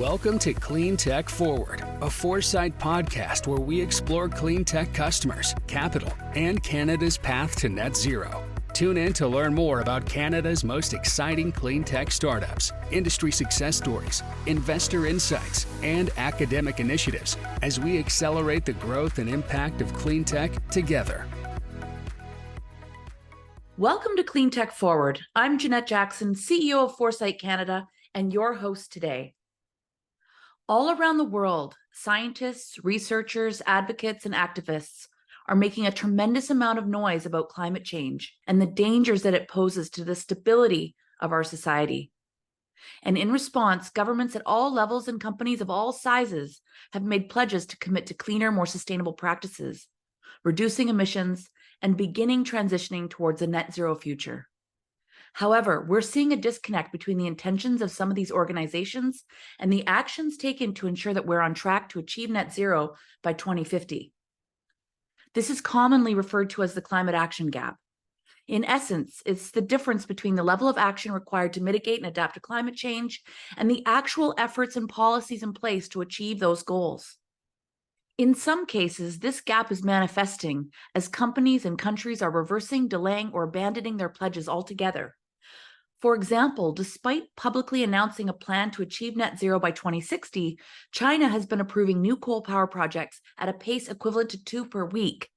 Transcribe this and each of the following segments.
Welcome to Cleantech Forward, a foresight podcast where we explore clean tech customers, capital, and Canada's path to net zero. Tune in to learn more about Canada's most exciting clean tech startups, industry success stories, investor insights, and academic initiatives as we accelerate the growth and impact of clean tech together. Welcome to Cleantech Forward. I'm Jeanette Jackson, CEO of Foresight Canada, and your host today. All around the world, scientists, researchers, advocates, and activists are making a tremendous amount of noise about climate change and the dangers that it poses to the stability of our society. And in response, governments at all levels and companies of all sizes have made pledges to commit to cleaner, more sustainable practices, reducing emissions, and beginning transitioning towards a net zero future. However, we're seeing a disconnect between the intentions of some of these organizations and the actions taken to ensure that we're on track to achieve net zero by 2050. This is commonly referred to as the climate action gap. In essence, it's the difference between the level of action required to mitigate and adapt to climate change and the actual efforts and policies in place to achieve those goals. In some cases, this gap is manifesting as companies and countries are reversing, delaying, or abandoning their pledges altogether. For example, despite publicly announcing a plan to achieve net zero by 2060, China has been approving new coal power projects at a pace equivalent to 2 per week.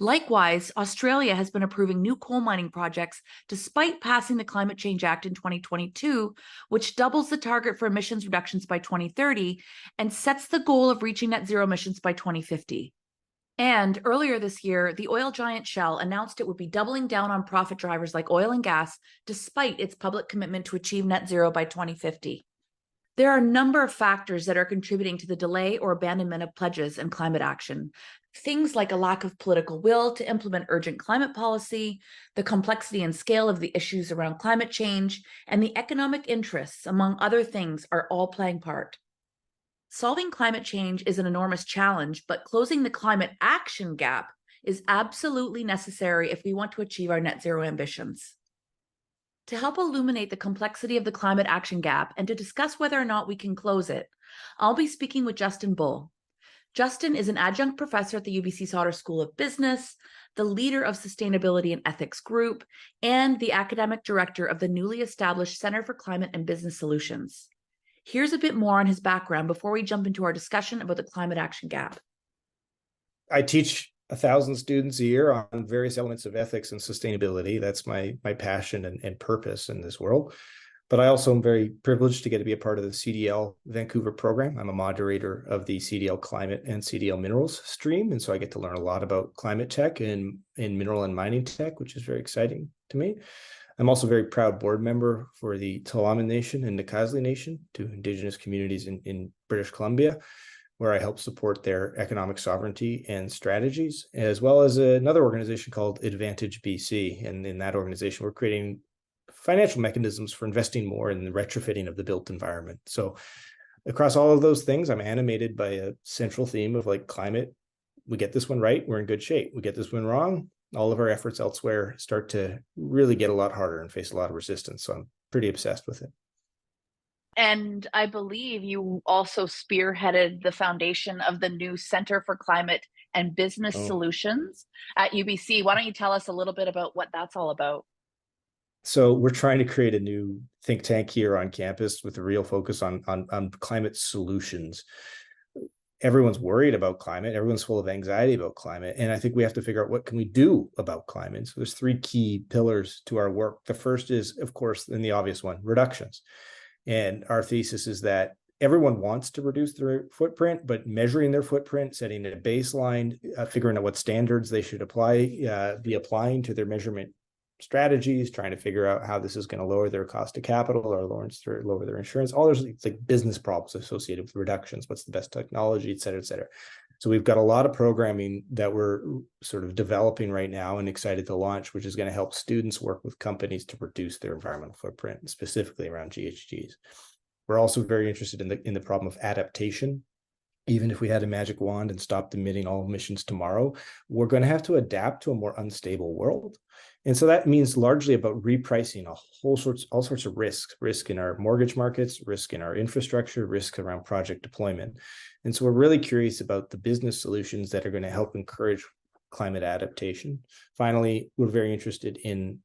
Likewise, Australia has been approving new coal mining projects despite passing the Climate Change Act in 2022, which doubles the target for emissions reductions by 2030 and sets the goal of reaching net zero emissions by 2050. And earlier this year, the oil giant Shell announced it would be doubling down on profit drivers like oil and gas, despite its public commitment to achieve net zero by 2050. There are a number of factors that are contributing to the delay or abandonment of pledges and climate action. Things like a lack of political will to implement urgent climate policy, the complexity and scale of the issues around climate change, and the economic interests, among other things, are all playing part. Solving climate change is an enormous challenge, but closing the climate action gap is absolutely necessary if we want to achieve our net zero ambitions. To help illuminate the complexity of the climate action gap and to discuss whether or not we can close it, I'll be speaking with Justin Bull. Justin is an adjunct professor at the UBC Sauder School of Business, the leader of Sustainability and Ethics Group, and the academic director of the newly established Center for Climate and Business Solutions. Here's a bit more on his background before we jump into our discussion about the climate action gap. I teach 1,000 students a year on various elements of ethics and sustainability. That's my passion and purpose in this world. But I also am very privileged to get to be a part of the CDL Vancouver program. I'm a moderator of the CDL Climate and CDL Minerals stream. And so I get to learn a lot about climate tech and in mineral and mining tech, which is very exciting to me. I'm also a very proud board member for the Tla'amin Nation and Nakaslii Nation, two Indigenous communities in British Columbia, where I help support their economic sovereignty and strategies, as well as another organization called Advantage BC. And in that organization, we're creating financial mechanisms for investing more in the retrofitting of the built environment. So across all of those things, I'm animated by a central theme of like climate. We get this one right, we're in good shape. We get this one wrong, all of our efforts elsewhere start to really get a lot harder and face a lot of resistance. So I'm pretty obsessed with it. And I believe you also spearheaded the foundation of the new Center for Climate and Business Solutions at UBC. Why don't you tell us a little bit about what that's all about? So we're trying to create a new think tank here on campus with a real focus on climate solutions. Everyone's worried about climate. Everyone's full of anxiety about climate. And I think we have to figure out what can we do about climate. So there's 3 key pillars to our work. The first is, of course, and the obvious one, reductions. And our thesis is that everyone wants to reduce their footprint, but measuring their footprint, setting a baseline, figuring out what standards they should be applying to their measurement strategies, trying to figure out how this is going to lower their cost of capital or lower their insurance. All those like business problems associated with reductions. What's the best technology, et cetera, et cetera. So we've got a lot of programming that we're sort of developing right now and excited to launch, which is going to help students work with companies to reduce their environmental footprint, specifically around GHGs. We're also very interested in the problem of adaptation. Even if we had a magic wand and stopped emitting all emissions tomorrow, we're going to have to adapt to a more unstable world. And so that means largely about repricing all sorts of risk in our mortgage markets, risk in our infrastructure, risk around project deployment. And so we're really curious about the business solutions that are going to help encourage climate adaptation. Finally, we're very interested in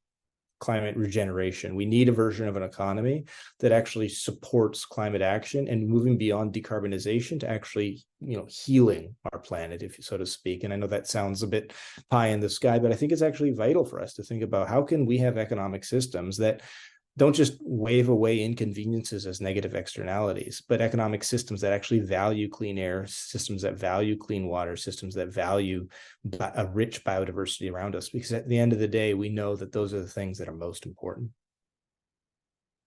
climate regeneration. We need a version of an economy that actually supports climate action and moving beyond decarbonization to actually, healing our planet, if so to speak. And I know that sounds a bit pie in the sky, but I think it's actually vital for us to think about how can we have economic systems that don't just wave away inconveniences as negative externalities, but economic systems that actually value clean air, systems that value clean water, systems that value a rich biodiversity around us. Because at the end of the day, we know that those are the things that are most important.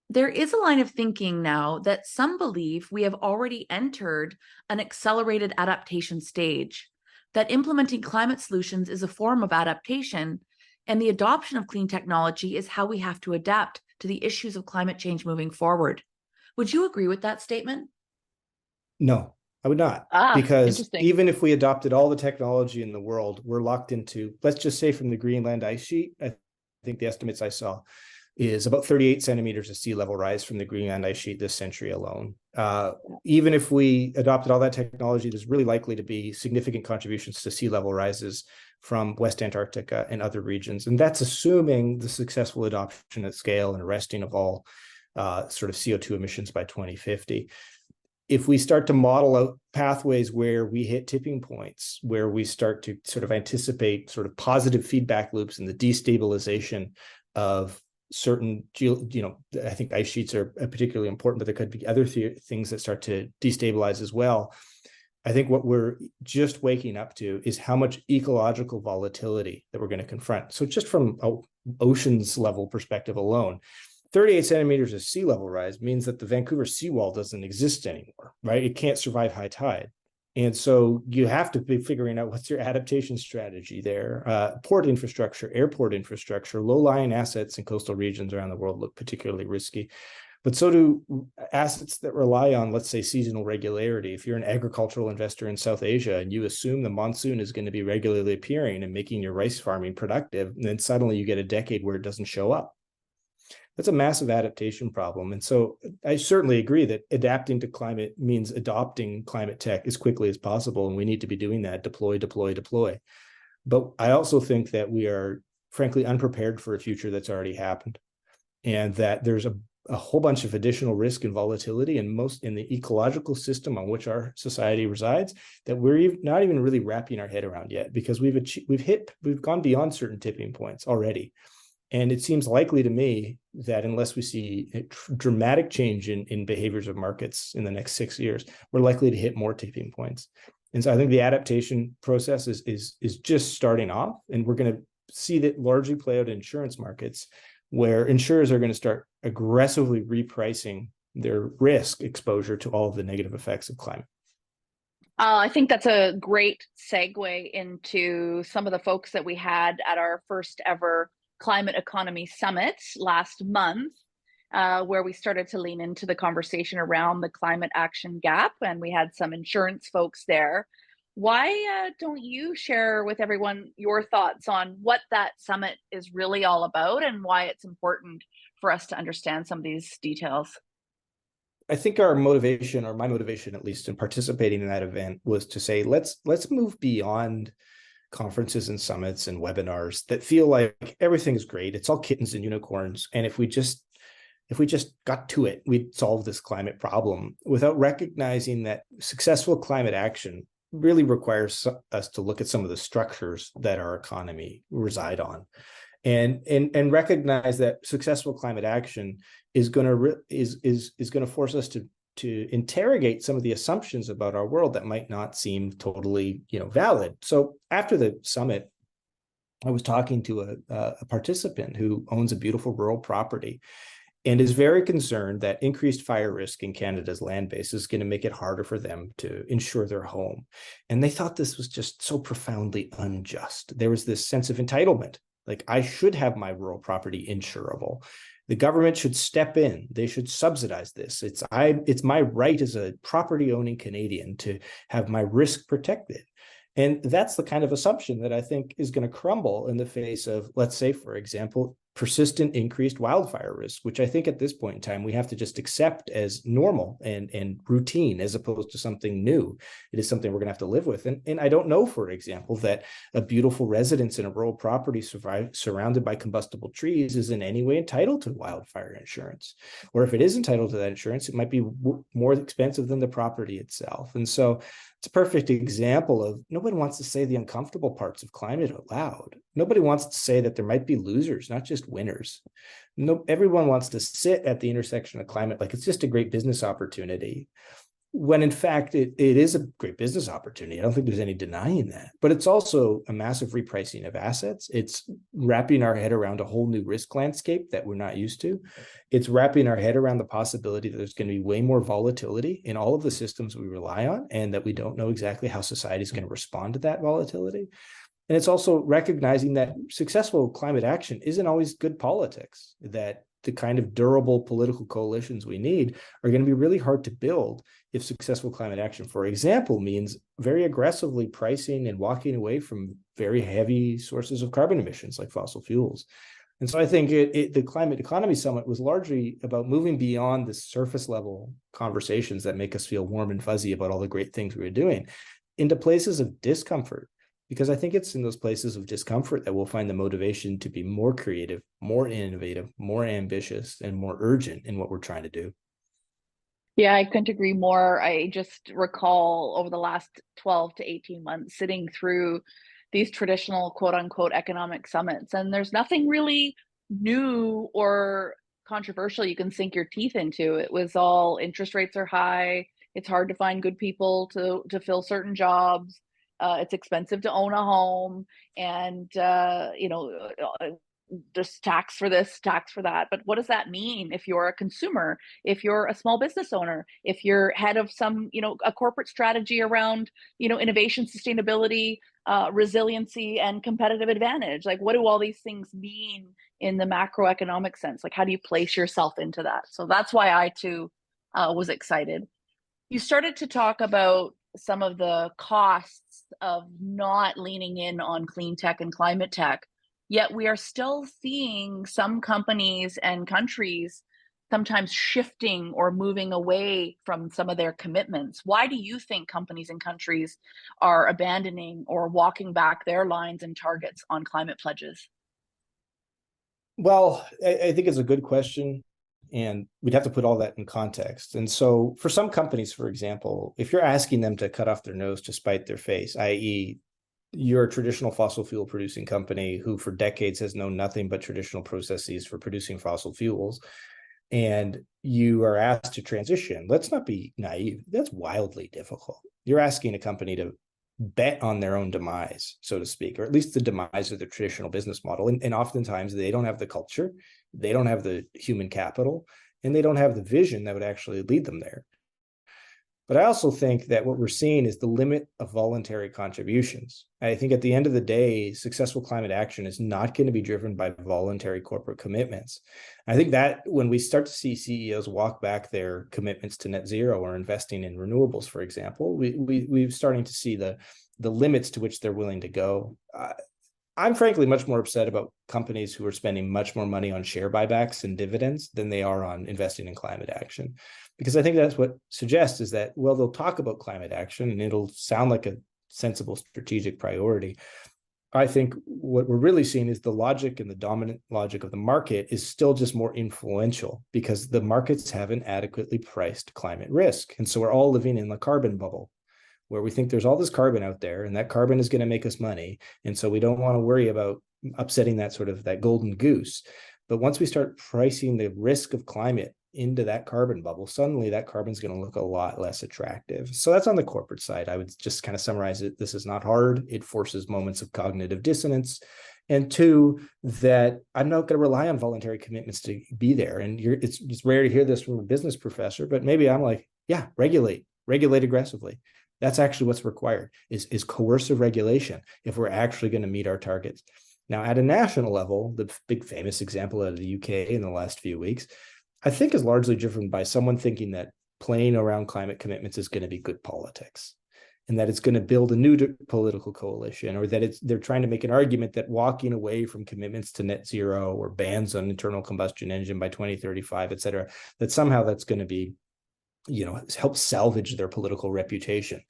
There is a line of thinking now that some believe we have already entered an accelerated adaptation stage, that implementing climate solutions is a form of adaptation, and the adoption of clean technology is how we have to adapt to the issues of climate change moving forward. Would you agree with that statement? No, I would not. Because even if we adopted all the technology in the world, we're locked into, let's just say from the Greenland ice sheet, I think the estimates I saw is about 38 centimeters of sea level rise from the Greenland ice sheet this century alone. Even if we adopted all that technology, there's really likely to be significant contributions to sea level rises from West Antarctica and other regions. And that's assuming the successful adoption at scale and arresting of all sort of CO2 emissions by 2050. If we start to model out pathways where we hit tipping points, where we start to sort of anticipate sort of positive feedback loops and the destabilization of certain, I think ice sheets are particularly important, but there could be other things that start to destabilize as well. I think what we're just waking up to is how much ecological volatility that we're going to confront. So just from an oceans level perspective alone, 38 centimeters of sea level rise means that the Vancouver seawall doesn't exist anymore, right? It can't survive high tide. And so you have to be figuring out what's your adaptation strategy there. Port infrastructure, airport infrastructure, low-lying assets in coastal regions around the world look particularly risky. But so do assets that rely on, let's say, seasonal regularity. If you're an agricultural investor in South Asia and you assume the monsoon is going to be regularly appearing and making your rice farming productive, and then suddenly you get a decade where it doesn't show up. That's a massive adaptation problem. And so I certainly agree that adapting to climate means adopting climate tech as quickly as possible. And we need to be doing that, deploy. But I also think that we are, frankly, unprepared for a future that's already happened. And that there's a whole bunch of additional risk and volatility in the ecological system on which our society resides that we're not even really wrapping our head around yet, because we've gone beyond certain tipping points already. And it seems likely to me that unless we see a dramatic change in behaviors of markets in the next 6 years, we're likely to hit more tipping points. And so I think the adaptation process is just starting off, and we're going to see that largely play out in insurance markets, where insurers are going to start aggressively repricing their risk exposure to all of the negative effects of climate. I think that's a great segue into some of the folks that we had at our first ever Climate Economy Summit last month, where we started to lean into the conversation around the climate action gap, and we had some insurance folks there. Why don't you share with everyone your thoughts on what that summit is really all about and why it's important for us to understand some of these details? I think our motivation, or my motivation at least, in participating in that event was to say, let's move beyond conferences and summits and webinars that feel like everything's great. It's all kittens and unicorns. And if we just got to it, we'd solve this climate problem, without recognizing that successful climate action really requires us to look at some of the structures that our economy reside on, and recognize that successful climate action is going to force us to interrogate some of the assumptions about our world that might not seem totally, valid. So after the summit, I was talking to a participant who owns a beautiful rural property and is very concerned that increased fire risk in Canada's land base is going to make it harder for them to insure their home. And they thought this was just so profoundly unjust. There was this sense of entitlement, like I should have my rural property insurable. The government should step in. They should subsidize this. It's my right as a property owning Canadian to have my risk protected. And that's the kind of assumption that I think is going to crumble in the face of, let's say, for example, persistent increased wildfire risk, which I think at this point in time, we have to just accept as normal and routine as opposed to something new. It is something we're going to have to live with. And I don't know, for example, that a beautiful residence in a rural property surrounded by combustible trees is in any way entitled to wildfire insurance. Or if it is entitled to that insurance, it might be more expensive than the property itself. And so it's a perfect example of nobody wants to say the uncomfortable parts of climate out loud. Nobody wants to say that there might be losers, not just winners. No, everyone wants to sit at the intersection of climate like it's just a great business opportunity, when in fact it is a great business opportunity. I don't think there's any denying that, but it's also a massive repricing of assets. It's wrapping our head around a whole new risk landscape that we're not used to. It's wrapping our head around the possibility that there's going to be way more volatility in all of the systems we rely on, and that we don't know exactly how society is going to respond to that volatility. And it's also recognizing that successful climate action isn't always good politics, that the kind of durable political coalitions we need are going to be really hard to build if successful climate action, for example, means very aggressively pricing and walking away from very heavy sources of carbon emissions like fossil fuels. And so I think the Climate Economy Summit was largely about moving beyond the surface level conversations that make us feel warm and fuzzy about all the great things we were doing into places of discomfort. Because I think it's in those places of discomfort that we'll find the motivation to be more creative, more innovative, more ambitious, and more urgent in what we're trying to do. Yeah, I couldn't agree more. I just recall over the last 12 to 18 months sitting through these traditional quote unquote economic summits, and there's nothing really new or controversial you can sink your teeth into. It was all interest rates are high. It's hard to find good people to fill certain jobs. It's expensive to own a home, and just tax for this, tax for that. But what does that mean if you're a consumer, if you're a small business owner, if you're head of some, a corporate strategy around, innovation, sustainability, resiliency, and competitive advantage? Like, what do all these things mean in the macroeconomic sense? Like, how do you place yourself into that? So that's why I too was excited. You started to talk about some of the costs of not leaning in on clean tech and climate tech, yet we are still seeing some companies and countries sometimes shifting or moving away from some of their commitments. Why do you think companies and countries are abandoning or walking back their lines and targets on climate pledges? Well, I think it's a good question. And we'd have to put all that in context. And so for some companies, for example, if you're asking them to cut off their nose to spite their face, i.e., you're a traditional fossil fuel producing company who for decades has known nothing but traditional processes for producing fossil fuels, and you are asked to transition, let's not be naive. That's wildly difficult. You're asking a company to bet on their own demise, so to speak, or at least the demise of the traditional business model. And oftentimes they don't have the culture, they don't have the human capital, and they don't have the vision that would actually lead them there. But I also think that what we're seeing is the limit of voluntary contributions. I think at the end of the day, successful climate action is not going to be driven by voluntary corporate commitments. I think that when we start to see CEOs walk back their commitments to net zero or investing in renewables, for example, we're starting to see the limits to which they're willing to go. I'm frankly much more upset about companies who are spending much more money on share buybacks and dividends than they are on investing in climate action. Because I think that's what suggests is that, well, they'll talk about climate action and it'll sound like a sensible strategic priority. I think what we're really seeing is the logic and the dominant logic of the market is still just more influential because the markets haven't adequately priced climate risk. And so we're all living in the carbon bubble, where we think there's all this carbon out there and that carbon is going to make us money. And so we don't want to worry about upsetting that golden goose. But once we start pricing the risk of climate into that carbon bubble, suddenly that carbon is going to look a lot less attractive. So that's on the corporate side. I would just kind of summarize it. This is not hard. It forces moments of cognitive dissonance. And two, that I'm not going to rely on voluntary commitments to be there. And it's rare to hear this from a business professor, but maybe I'm like, yeah, regulate aggressively. That's actually what's required is coercive regulation if we're actually going to meet our targets. Now, at a national level, the big famous example out of the UK in the last few weeks, I think is largely driven by someone thinking that playing around climate commitments is going to be good politics. and that it's going to build a new political coalition, or that they're trying to make an argument that walking away from commitments to net zero or bans on internal combustion engine by 2035, et cetera, that somehow that's going to be, help salvage their political reputation.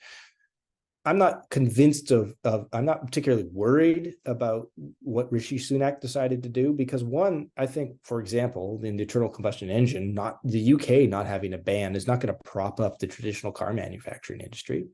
I'm not convinced I'm not particularly worried about what Rishi Sunak decided to do, because one, I think, for example, the internal combustion engine, not the UK not having a ban is not going to prop up the traditional car manufacturing industry.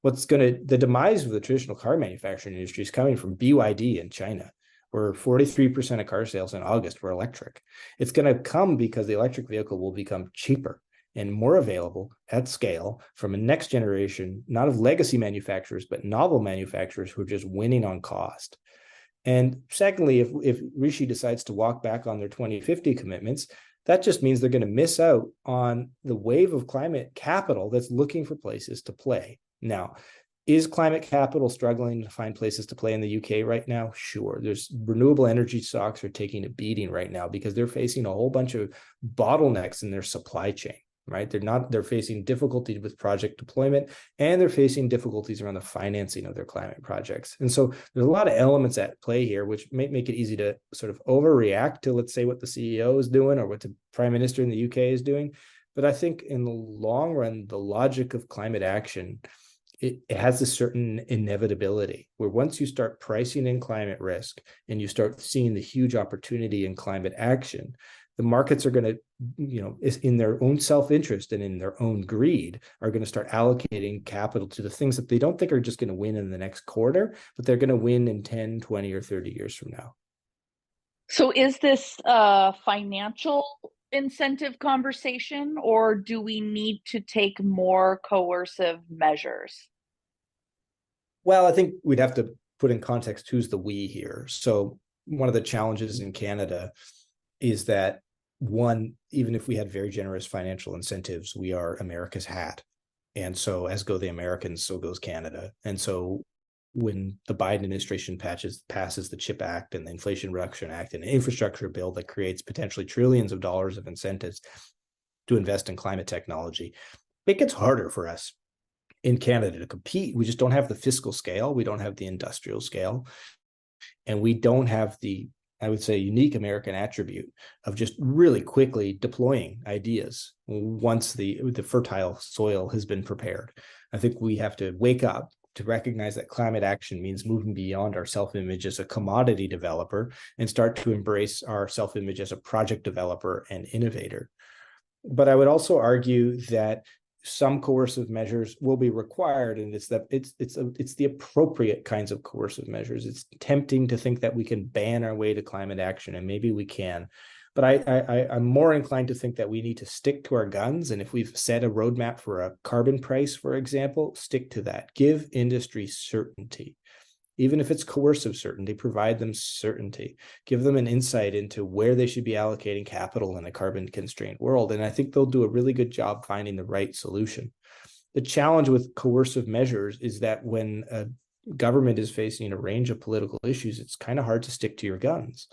The demise of the traditional car manufacturing industry is coming from BYD in China, where 43% of car sales in August were electric. It's going to come because the electric vehicle will become cheaper and more available at scale from a next generation, not of legacy manufacturers, but novel manufacturers who are just winning on cost. And secondly, if Rishi decides to walk back on their 2050 commitments, that just means they're going to miss out on the wave of climate capital that's looking for places to play. Now, is climate capital struggling to find places to play in the UK right now? Sure. There's renewable energy stocks are taking a beating right now because they're facing a whole bunch of bottlenecks in their supply chain. Right? They're facing difficulties with project deployment, and they're facing difficulties around the financing of their climate projects. And so there's a lot of elements at play here, which may make it easy to sort of overreact to, let's say, what the CEO is doing or what the prime minister in the UK is doing. But I think in the long run, the logic of climate action, it has a certain inevitability where once you start pricing in climate risk and you start seeing the huge opportunity in climate action, the markets are going to, in their own self-interest and in their own greed, are going to start allocating capital to the things that they don't think are just going to win in the next quarter, but they're going to win in 10, 20, or 30 years from now. So is this a financial incentive conversation, or do we need to take more coercive measures? Well, I think we'd have to put in context who's the we here. So one of the challenges in Canada is that, one, even if we had very generous financial incentives, we are America's hat. And so as go the Americans, so goes Canada. And so when the Biden administration passes the CHIP Act and the Inflation Reduction Act and an infrastructure bill that creates potentially trillions of dollars of incentives to invest in climate technology, it gets harder for us in Canada to compete. We just don't have the fiscal scale. We don't have the industrial scale. And we don't have the, I would say, unique American attribute of just really quickly deploying ideas once the fertile soil has been prepared. I think we have to wake up to recognize that climate action means moving beyond our self-image as a commodity developer and start to embrace our self-image as a project developer and innovator. But I would also argue that some coercive measures will be required, and it's the appropriate kinds of coercive measures. It's tempting to think that we can ban our way to climate action, and maybe we can, but I'm more inclined to think that we need to stick to our guns. And if we've set a roadmap for a carbon price, for example, stick to that. Give industry certainty. Even if it's coercive certainty, provide them certainty. Give them an insight into where they should be allocating capital in a carbon-constrained world. And I think they'll do a really good job finding the right solution. The challenge with coercive measures is that when a government is facing a range of political issues, it's kind of hard to stick to your guns.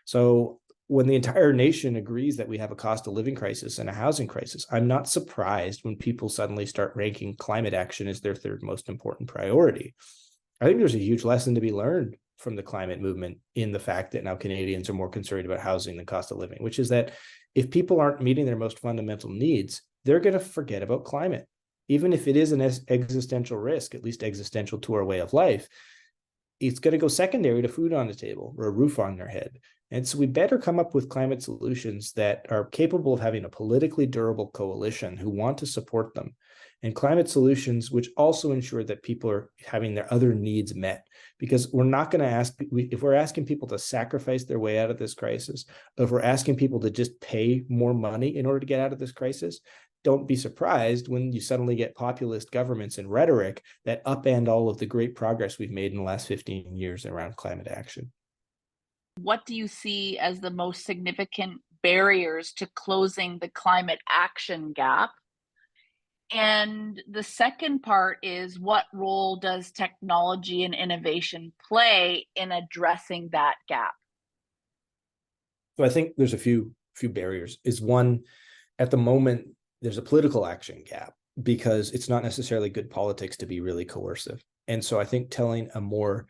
So when the entire nation agrees that we have a cost of living crisis and a housing crisis, I'm not surprised when people suddenly start ranking climate action as their third most important priority. I think there's a huge lesson to be learned from the climate movement in the fact that now Canadians are more concerned about housing than cost of living, which is that if people aren't meeting their most fundamental needs, they're going to forget about climate. Even if it is an existential risk, at least existential to our way of life, it's going to go secondary to food on the table or a roof on their head. And so we better come up with climate solutions that are capable of having a politically durable coalition who want to support them, and climate solutions which also ensure that people are having their other needs met. Because we're not going to if we're asking people to sacrifice their way out of this crisis, if we're asking people to just pay more money in order to get out of this crisis, don't be surprised when you suddenly get populist governments and rhetoric that upend all of the great progress we've made in the last 15 years around climate action. What do you see as the most significant barriers to closing the climate action gap? And the second part is, what role does technology and innovation play in addressing that gap? So I think there's a few barriers. Is one, at the moment, there's a political action gap. because it's not necessarily good politics to be really coercive. And so I think telling a more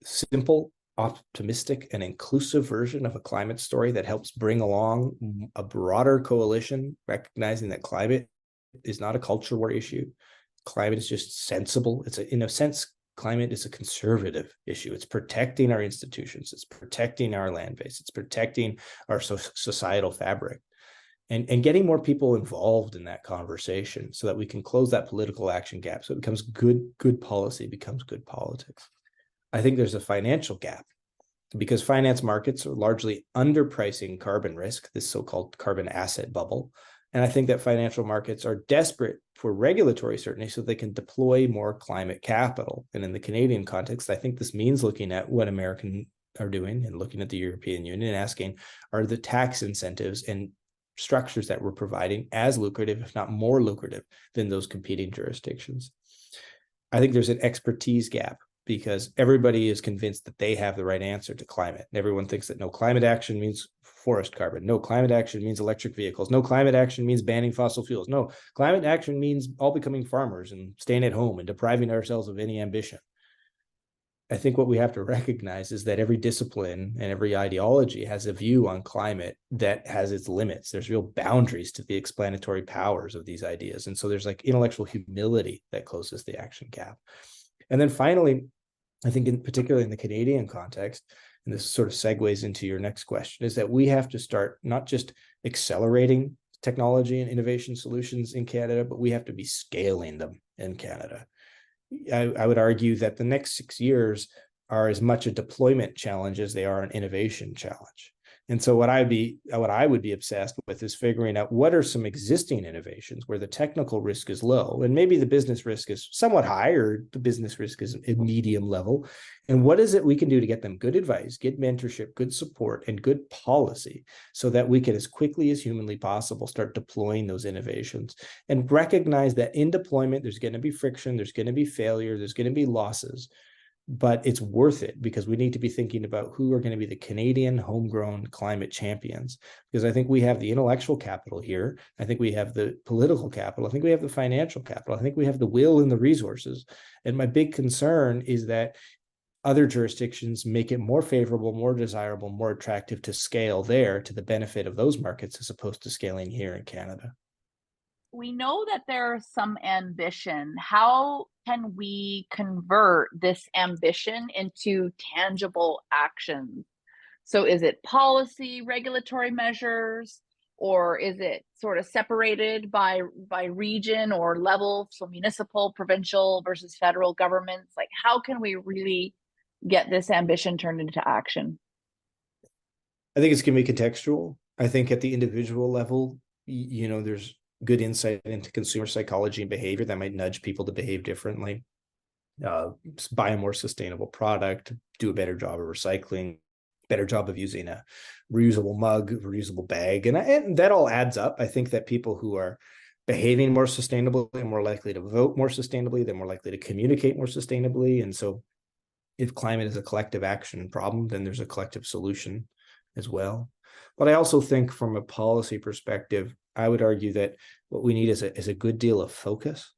simple, optimistic, and inclusive version of a climate story that helps bring along a broader coalition, recognizing that climate is not a culture war issue. Climate is just sensible. In a sense, climate is a conservative issue. It's protecting our institutions. It's protecting our land base. It's protecting our societal fabric. And getting more people involved in that conversation so that we can close that political action gap. So it becomes good policy, becomes good politics. I think there's a financial gap because finance markets are largely underpricing carbon risk, this so-called carbon asset bubble. And I think that financial markets are desperate for regulatory certainty so they can deploy more climate capital. And in the Canadian context, I think this means looking at what Americans are doing and looking at the European Union and asking, are the tax incentives and structures that we're providing as lucrative, if not more lucrative, than those competing jurisdictions? I think there's an expertise gap because everybody is convinced that they have the right answer to climate. And everyone thinks that no, climate action means forest carbon. No, climate action means electric vehicles. No, climate action means banning fossil fuels. No, climate action means all becoming farmers and staying at home and depriving ourselves of any ambition. I think what we have to recognize is that every discipline and every ideology has a view on climate that has its limits. There's real boundaries to the explanatory powers of these ideas. And so there's like intellectual humility that closes the action gap. And then finally, I think particularly in the Canadian context, and this sort of segues into your next question, is that we have to start not just accelerating technology and innovation solutions in Canada, but we have to be scaling them in Canada. I would argue that the next 6 years are as much a deployment challenge as they are an innovation challenge. And so what I would be obsessed with is figuring out what are some existing innovations where the technical risk is low and maybe the business risk is somewhat high or the business risk is a medium level. And what is it we can do to get them good advice, good mentorship, good support, and good policy so that we can, as quickly as humanly possible, start deploying those innovations and recognize that in deployment, there's going to be friction, there's going to be failure, there's going to be losses. But it's worth it because we need to be thinking about who are going to be the Canadian homegrown climate champions. Because I think we have the intellectual capital here. I think we have the political capital. I think we have the financial capital. I think we have the will and the resources. And my big concern is that other jurisdictions make it more favorable, more desirable, more attractive to scale there to the benefit of those markets as opposed to scaling here in Canada. We know that there's some ambition. How can we convert this ambition into tangible actions? So is it policy, regulatory measures, or is it sort of separated by region or level? So municipal, provincial versus federal governments? Like, how can we really get this ambition turned into action? I think it's going to be contextual. I think at the individual level, there's good insight into consumer psychology and behavior that might nudge people to behave differently, buy a more sustainable product, do a better job of recycling, better job of using a reusable mug, reusable bag. And that all adds up. I think that people who are behaving more sustainably are more likely to vote more sustainably. They're more likely to communicate more sustainably. And so if climate is a collective action problem, then there's a collective solution as well. But I also think from a policy perspective, I would argue that what we need is a good deal of focus.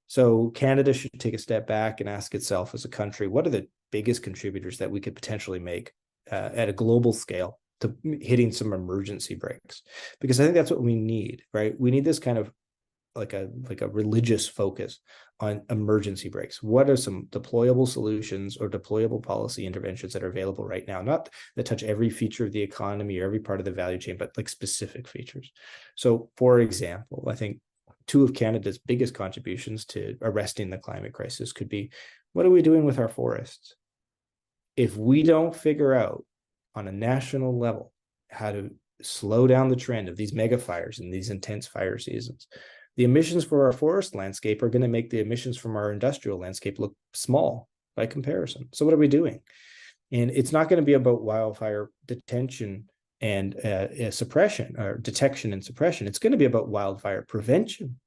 So Canada should take a step back and ask itself as a country, what are the biggest contributors that we could potentially make at a global scale to hitting some emergency brakes? Because I think that's what we need, right? We need this kind of like a religious focus on emergency brakes. What are some deployable solutions or deployable policy interventions that are available right now? Not that touch every feature of the economy or every part of the value chain, but like specific features. So for example, I think two of Canada's biggest contributions to arresting the climate crisis could be, what are we doing with our forests? If we don't figure out on a national level how to slow down the trend of these mega fires and these intense fire seasons, the emissions for our forest landscape are going to make the emissions from our industrial landscape look small by comparison. So what are we doing? And it's not going to be about wildfire detention and suppression or detection and suppression. It's going to be about wildfire prevention,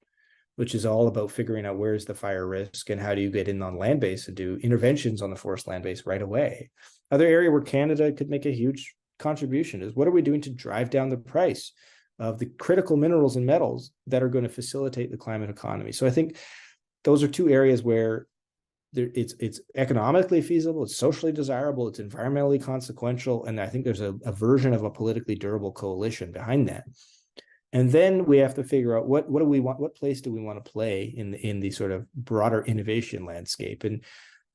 which is all about figuring out where's the fire risk and how do you get in on land base and do interventions on the forest land base right away. Other area where Canada could make a huge contribution is what are we doing to drive down the price of the critical minerals and metals that are going to facilitate the climate economy. So I think those are two areas where it's economically feasible, it's socially desirable, it's environmentally consequential, and I think there's a version of a politically durable coalition behind that. And then we have to figure out what do we want, what place do we want to play in the sort of broader innovation landscape. And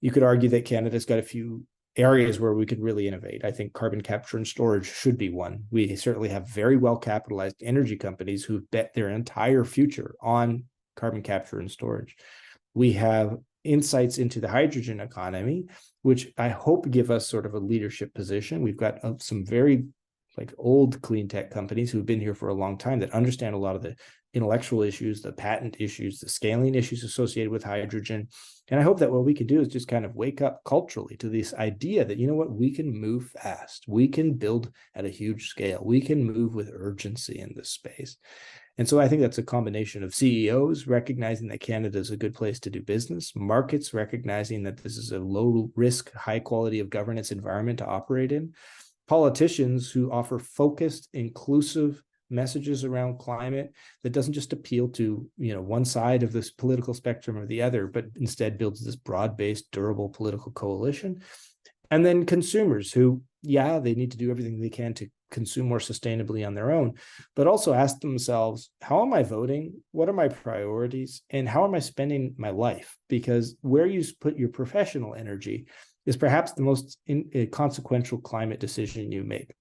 you could argue that Canada's got a few areas where we could really innovate. I think carbon capture and storage should be one. We certainly have very well capitalized energy companies who've bet their entire future on carbon capture and storage. We have insights into the hydrogen economy, which I hope give us sort of a leadership position. We've got some very old clean tech companies who've been here for a long time that understand a lot of the intellectual issues, the patent issues, the scaling issues associated with hydrogen. And I hope that what we can do is just kind of wake up culturally to this idea that, you know what, we can move fast. We can build at a huge scale. We can move with urgency in this space. And so I think that's a combination of CEOs recognizing that Canada is a good place to do business, markets recognizing that this is a low risk, high quality of governance environment to operate in, politicians who offer focused, inclusive messages around climate that doesn't just appeal to, one side of this political spectrum or the other, but instead builds this broad-based, durable political coalition. And then consumers who, they need to do everything they can to consume more sustainably on their own, but also ask themselves, how am I voting? What are my priorities? And how am I spending my life? Because where you put your professional energy is perhaps the most consequential climate decision you make.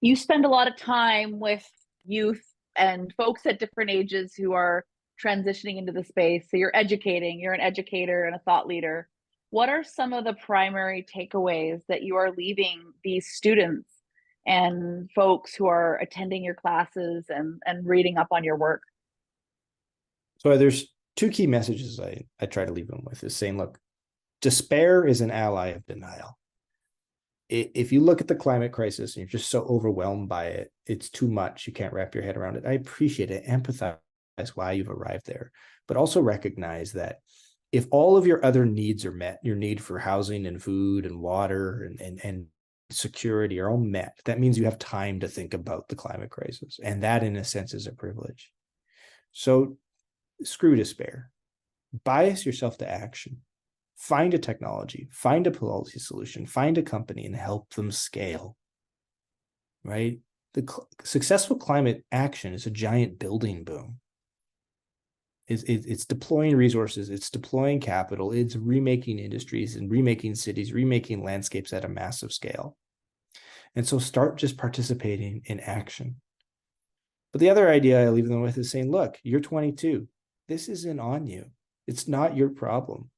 You spend a lot of time with youth and folks at different ages who are transitioning into the space. So you're educating, you're an educator and a thought leader. What are some of the primary takeaways that you are leaving these students and folks who are attending your classes and reading up on your work? So there's two key messages I try to leave them with, is saying, look, despair is an ally of denial. If you look at the climate crisis and you're just so overwhelmed by it, it's too much, you can't wrap your head around it. I appreciate it, empathize why you've arrived there, but also recognize that if all of your other needs are met, your need for housing and food and water and security are all met, that means you have time to think about the climate crisis. And that, in a sense, is a privilege. So screw despair. Bias yourself to action. Find a technology, find a policy solution, find a company and help them scale, right? The successful climate action is a giant building boom. It's deploying resources, it's deploying capital, it's remaking industries and remaking cities, remaking landscapes at a massive scale. And so start just participating in action. But the other idea I leave them with is saying, look, you're 22. This isn't on you. It's not your problem.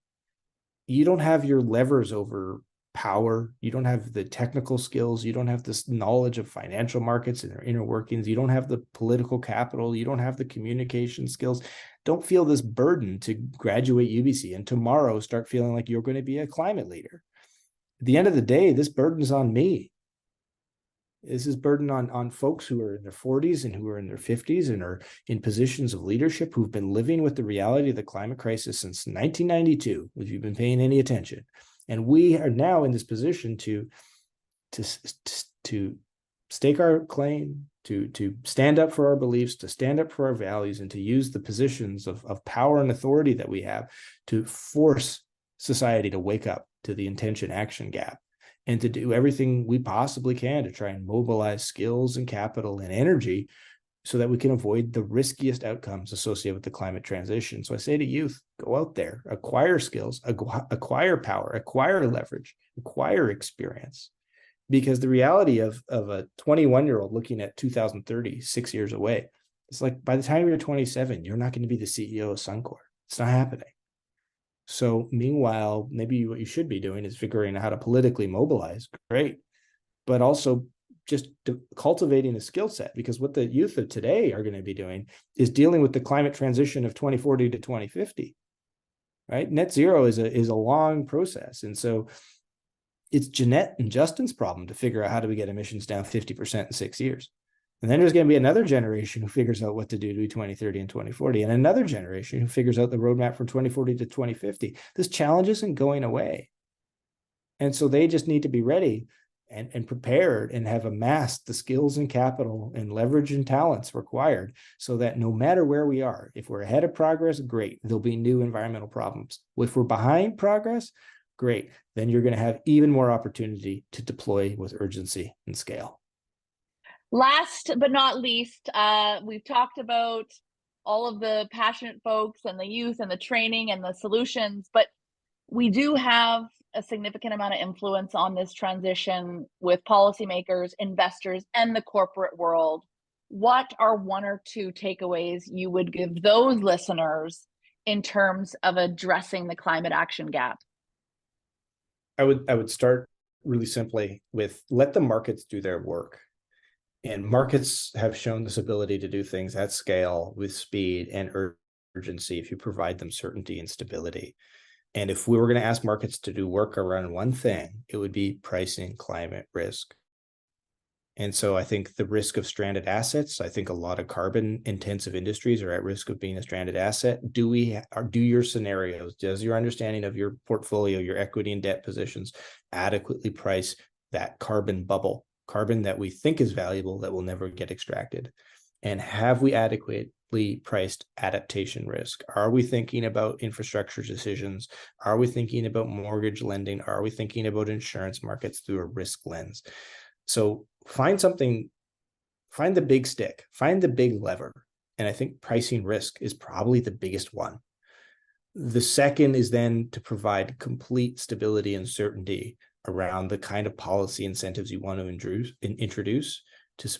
You don't have your levers over power. You don't have the technical skills. You don't have this knowledge of financial markets and their inner workings. You don't have the political capital. You don't have the communication skills. Don't feel this burden to graduate UBC and tomorrow start feeling like you're going to be a climate leader. At the end of the day, this burden is on me. This is burden on folks who are in their 40s and who are in their 50s and are in positions of leadership who've been living with the reality of the climate crisis since 1992, if you've been paying any attention. And we are now in this position to stake our claim, to stand up for our beliefs, to stand up for our values, and to use the positions of power and authority that we have to force society to wake up to the intention action gap, and to do everything we possibly can to try and mobilize skills and capital and energy so that we can avoid the riskiest outcomes associated with the climate transition. So I say to youth, go out there, acquire skills, acquire power, acquire leverage, acquire experience. Because the reality of a 21-year-old looking at 2030, 6 years away, it's like by the time you're 27, you're not going to be the CEO of Suncor. It's not happening. So meanwhile, maybe what you should be doing is figuring out how to politically mobilize. Great. But also just cultivating a skill set, because what the youth of today are going to be doing is dealing with the climate transition of 2040 to 2050, right? Net zero is a long process. And so it's Jeanette and Justin's problem to figure out how do we get emissions down 50% in 6 years. And then there's going to be another generation who figures out what to do to 2030 and 2040, and another generation who figures out the roadmap from 2040 to 2050. This challenge isn't going away. And so they just need to be ready and prepared and have amassed the skills and capital and leverage and talents required so that no matter where we are, if we're ahead of progress, great, there'll be new environmental problems. If we're behind progress, great, then you're going to have even more opportunity to deploy with urgency and scale. Last but not least, we've talked about all of the passionate folks and the youth and the training and the solutions, but we do have a significant amount of influence on this transition with policymakers, investors, and the corporate world. What are one or two takeaways you would give those listeners in terms of addressing the climate action gap? I would start really simply with let the markets do their work. And markets have shown this ability to do things at scale with speed and urgency if you provide them certainty and stability. And if we were going to ask markets to do work around one thing, it would be pricing climate risk. And so I think the risk of stranded assets, I think a lot of carbon intensive industries are at risk of being a stranded asset. Do your scenarios, does your understanding of your portfolio, your equity and debt positions adequately price that carbon bubble, carbon that we think is valuable that will never get extracted? And have we adequately priced adaptation risk? Are we thinking about infrastructure decisions? Are we thinking about mortgage lending? Are we thinking about insurance markets through a risk lens? So find the big stick, find the big lever. And I think pricing risk is probably the biggest one. The second is then to provide complete stability and certainty around the kind of policy incentives you want to introduce to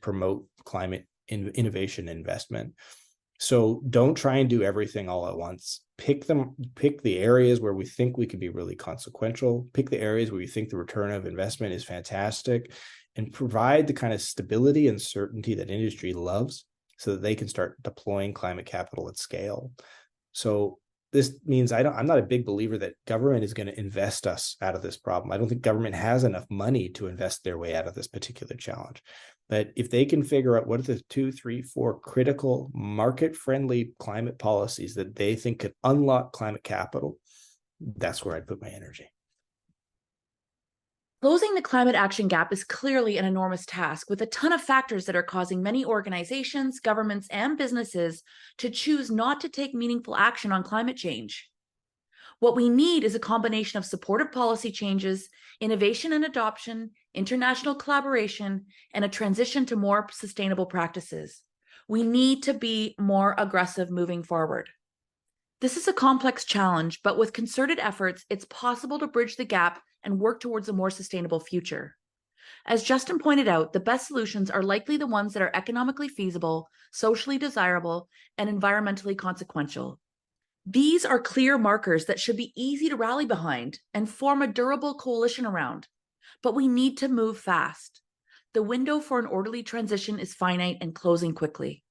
promote climate innovation and investment. So don't try and do everything all at once. Pick the areas where we think we can be really consequential, pick the areas where we think the return of investment is fantastic, and provide the kind of stability and certainty that industry loves so that they can start deploying climate capital at scale. So this means I'm not a big believer that government is going to invest us out of this problem. I don't think government has enough money to invest their way out of this particular challenge. But if they can figure out what are the 2, 3, 4 critical market-friendly climate policies that they think could unlock climate capital, that's where I'd put my energy. Closing the climate action gap is clearly an enormous task with a ton of factors that are causing many organizations, governments, and businesses to choose not to take meaningful action on climate change. What we need is a combination of supportive policy changes, innovation and adoption, international collaboration, and a transition to more sustainable practices. We need to be more aggressive moving forward. This is a complex challenge, but with concerted efforts, it's possible to bridge the gap and work towards a more sustainable future. As Justin pointed out, the best solutions are likely the ones that are economically feasible, socially desirable, and environmentally consequential. These are clear markers that should be easy to rally behind and form a durable coalition around. But we need to move fast. The window for an orderly transition is finite and closing quickly.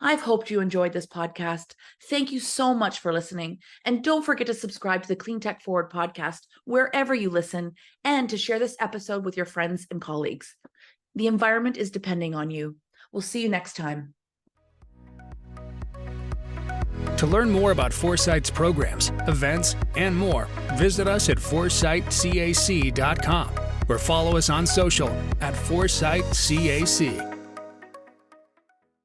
I've hoped you enjoyed this podcast. Thank you so much for listening. And don't forget to subscribe to the Cleantech Forward podcast wherever you listen and to share this episode with your friends and colleagues. The environment is depending on you. We'll see you next time. To learn more about Foresight's programs, events, and more, visit us at foresightcac.com or follow us on social at ForesightCAC.